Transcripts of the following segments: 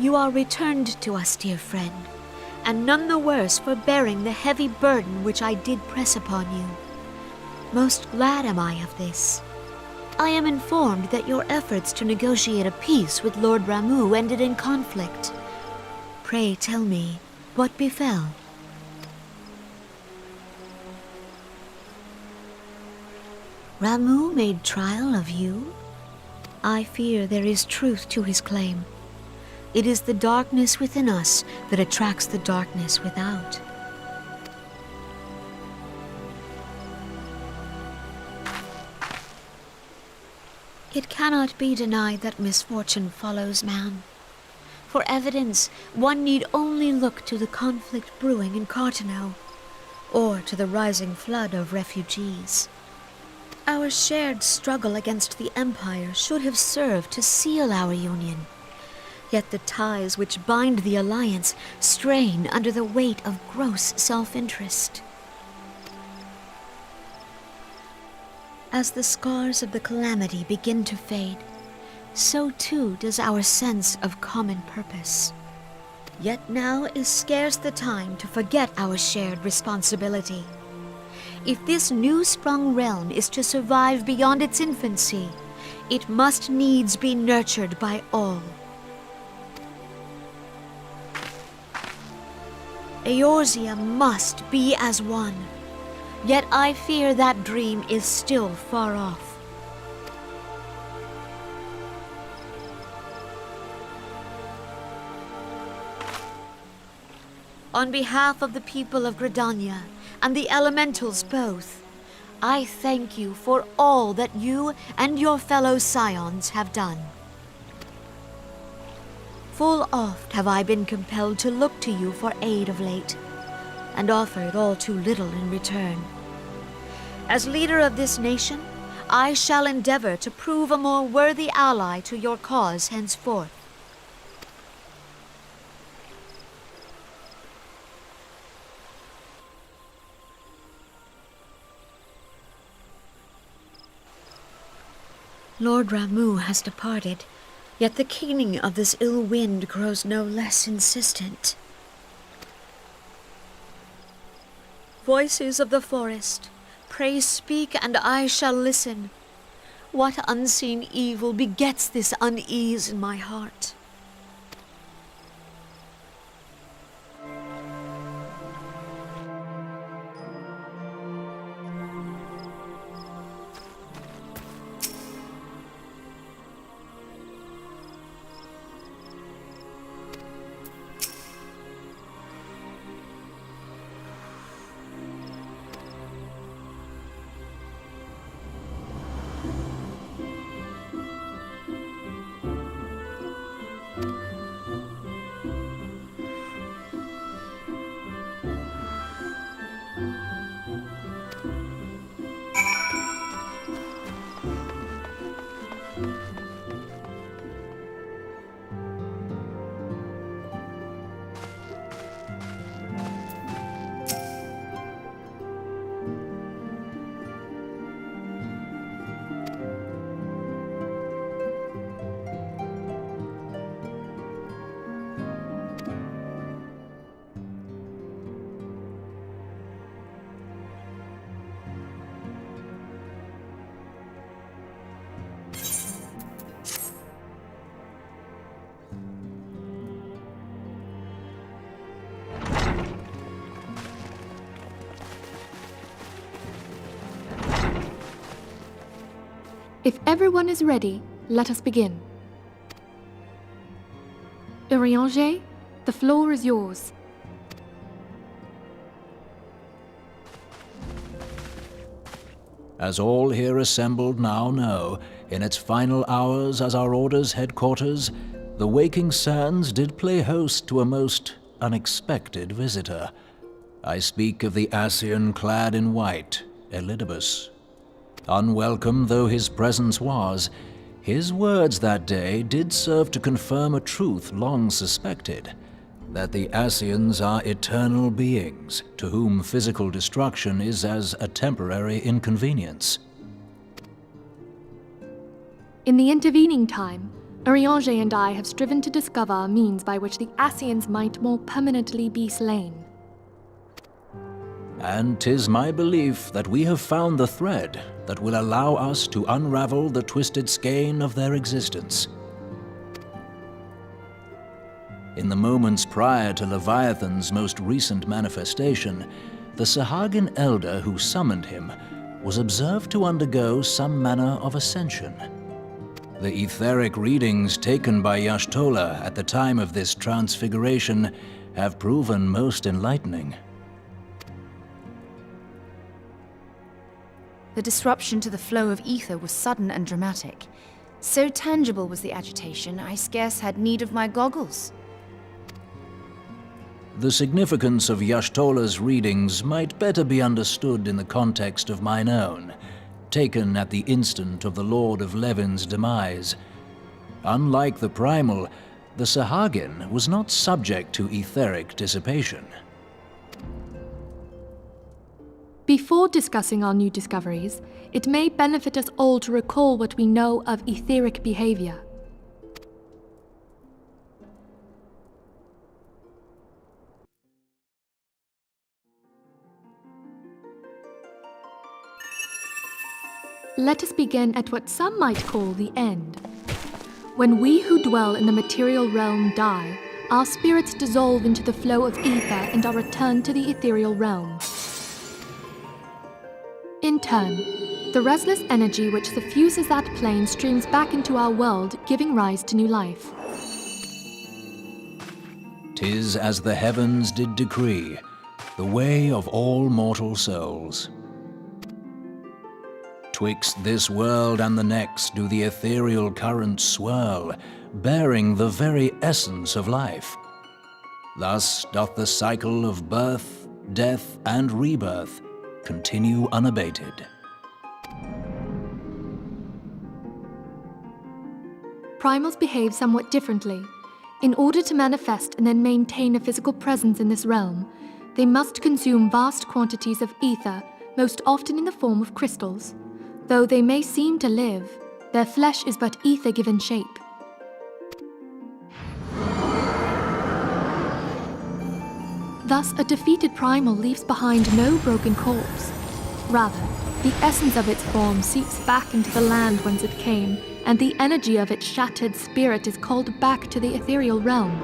You are returned to us, dear friend, and none the worse for bearing the heavy burden which I did press upon you. Most glad am I of this. I am informed that your efforts to negotiate a peace with Lord Ramu ended in conflict. Pray tell me, what befell? Ramu made trial of you? I fear there is truth to his claim. It is the darkness within us that attracts the darkness without. It cannot be denied that misfortune follows man. For evidence, one need only look to the conflict brewing in Cartano, or to the rising flood of refugees. Our shared struggle against the Empire should have served to seal our union. Yet the ties which bind the alliance strain under the weight of gross self-interest. As the scars of the calamity begin to fade, so too does our sense of common purpose. Yet now is scarce the time to forget our shared responsibility. If this new-sprung realm is to survive beyond its infancy, it must needs be nurtured by all. Eorzea must be as one, yet I fear that dream is still far off. On behalf of the people of Gridania and the elementals both, I thank you for all that you and your fellow scions have done. Full oft have I been compelled to look to you for aid of late, and offered all too little in return. As leader of this nation, I shall endeavor to prove a more worthy ally to your cause henceforth. Lord Ramu has departed, yet the keening of this ill wind grows no less insistent. Voices of the forest, pray speak and I shall listen. What unseen evil begets this unease in my heart? If everyone is ready, let us begin. Urianger, the floor is yours. As all here assembled now know, in its final hours as our Order's headquarters, the Waking Sands did play host to a most unexpected visitor. I speak of the Ascian clad in white, Elidibus. Unwelcome though his presence was, his words that day did serve to confirm a truth long suspected, that the Ascians are eternal beings, to whom physical destruction is as a temporary inconvenience. In the intervening time, Urianger and I have striven to discover a means by which the Ascians might more permanently be slain. And 'tis my belief that we have found the thread that will allow us to unravel the twisted skein of their existence. In the moments prior to Leviathan's most recent manifestation, the Sahagin elder who summoned him was observed to undergo some manner of ascension. The etheric readings taken by Y'shtola at the time of this transfiguration have proven most enlightening. The disruption to the flow of ether was sudden and dramatic. So tangible was the agitation, I scarce had need of my goggles. The significance of Y'shtola's readings might better be understood in the context of mine own, taken at the instant of the Lord of Levin's demise. Unlike the Primal, the Sahagin was not subject to etheric dissipation. Before discussing our new discoveries, it may benefit us all to recall what we know of etheric behavior. Let us begin at what some might call the end. When we who dwell in the material realm die, our spirits dissolve into the flow of ether and are returned to the ethereal realm. In turn, the restless energy which suffuses that plane streams back into our world, giving rise to new life. 'Tis as the heavens did decree, the way of all mortal souls. Twixt this world and the next do the ethereal currents swirl, bearing the very essence of life. Thus doth the cycle of birth, death, and rebirth continue unabated. Primals behave somewhat differently. In order to manifest and then maintain a physical presence in this realm, they must consume vast quantities of ether, most often in the form of crystals. Though they may seem to live, their flesh is but ether given shape. Thus, a defeated primal leaves behind no broken corpse. Rather, the essence of its form seeps back into the land whence it came, and the energy of its shattered spirit is called back to the ethereal realm.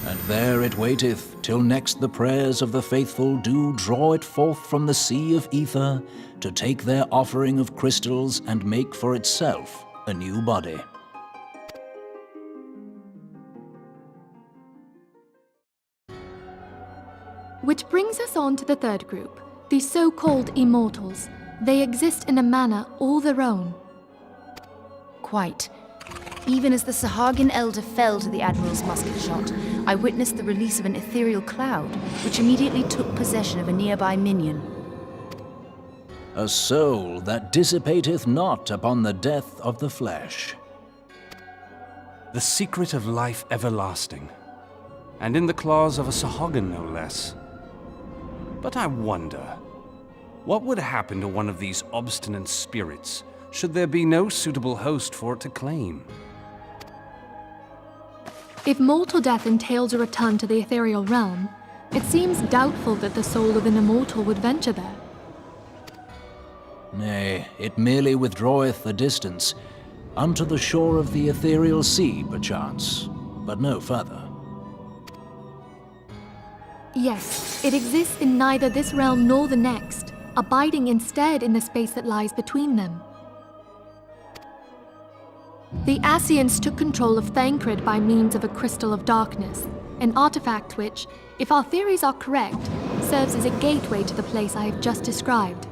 And there it waiteth, till next the prayers of the faithful do draw it forth from the sea of ether, to take their offering of crystals and make for itself a new body. Which brings us on to the third group, the so-called immortals. They exist in a manner all their own. Quite. Even as the Sahagin elder fell to the Admiral's musket shot, I witnessed the release of an ethereal cloud, which immediately took possession of a nearby minion. A soul that dissipateth not upon the death of the flesh. The secret of life everlasting, and in the claws of a Sahagin no less. But I wonder, what would happen to one of these obstinate spirits should there be no suitable host for it to claim? If mortal death entails a return to the ethereal realm, it seems doubtful that the soul of an immortal would venture there. Nay, it merely withdraweth the distance, unto the shore of the ethereal sea, perchance, but no further. Yes, it exists in neither this realm nor the next, abiding instead in the space that lies between them. The Ascians took control of Thancred by means of a crystal of darkness, an artifact which, if our theories are correct, serves as a gateway to the place I have just described.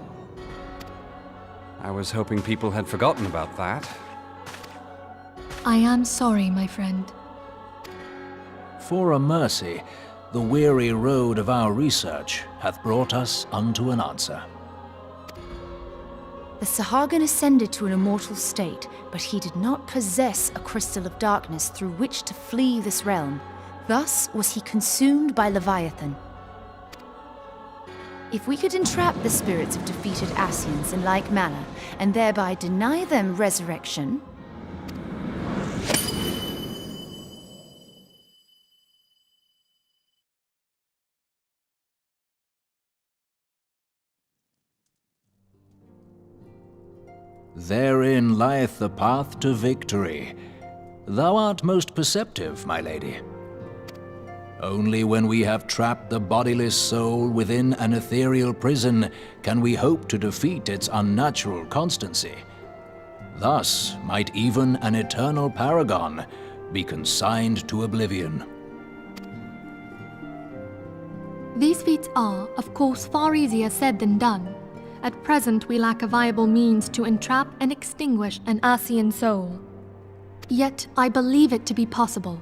I was hoping people had forgotten about that. I am sorry, my friend. For a mercy, the weary road of our research hath brought us unto an answer. The Sahagin ascended to an immortal state, but he did not possess a crystal of darkness through which to flee this realm. Thus was he consumed by Leviathan. If we could entrap the spirits of defeated Ascians in like manner, and thereby deny them resurrection... Therein lieth the path to victory. Thou art most perceptive, my lady. Only when we have trapped the bodiless soul within an ethereal prison can we hope to defeat its unnatural constancy. Thus might even an eternal paragon be consigned to oblivion. These feats are, of course, far easier said than done. At present, we lack a viable means to entrap and extinguish an Ascian soul. Yet, I believe it to be possible.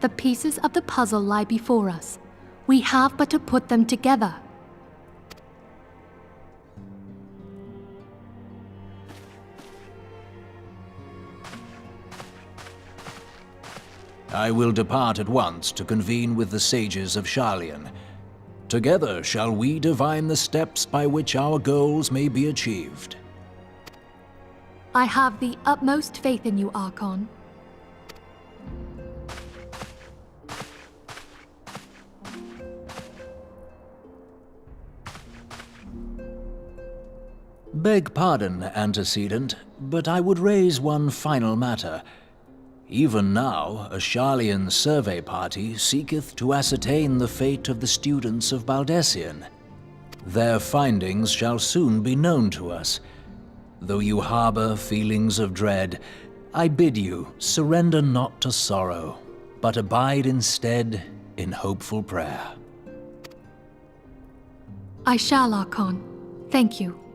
The pieces of the puzzle lie before us. We have but to put them together. I will depart at once to convene with the sages of Sharlayan. Together shall we divine the steps by which our goals may be achieved. I have the utmost faith in you, Archon. Beg pardon, antecedent, but I would raise one final matter. Even now, a Sharlayan survey party seeketh to ascertain the fate of the students of Baldessian. Their findings shall soon be known to us. Though you harbor feelings of dread, I bid you surrender not to sorrow, but abide instead in hopeful prayer. I shall, Archon. Thank you.